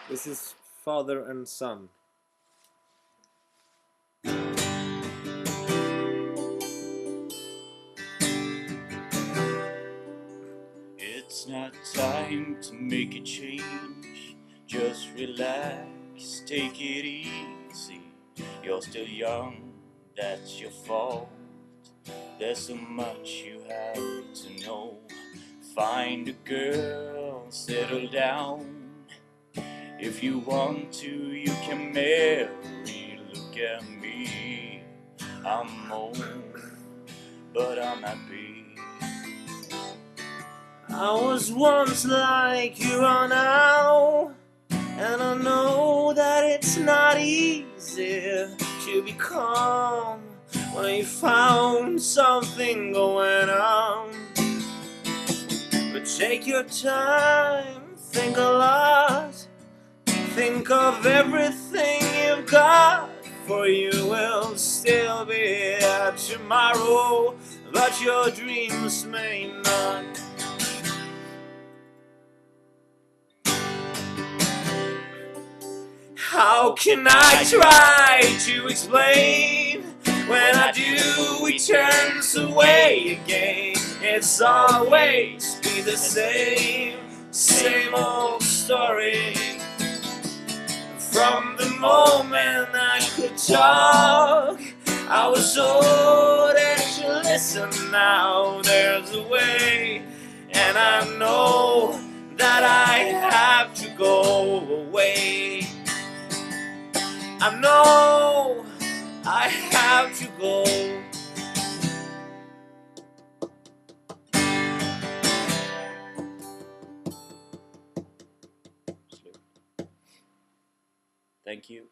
This is father and son. It's not time to make a change. Just relax, take it easy. You're still young, that's your fault. There's so much you have to know. Find a girl, settle down. If you want to, you can marry. Look at me, I'm old, but I'm happy. I was once like you are now, and I know that it's not easy to be calm when you found something going on. But take your time, think a lot, think of everything you've got, for you will still be here tomorrow, but your dreams may not. How can I try to explain? When I do, we turn away again. It's always be the same old story. From the moment I could talk, I was told that you listen now. There's a way, and I know that I have to go away. I know I have to go. Thank you.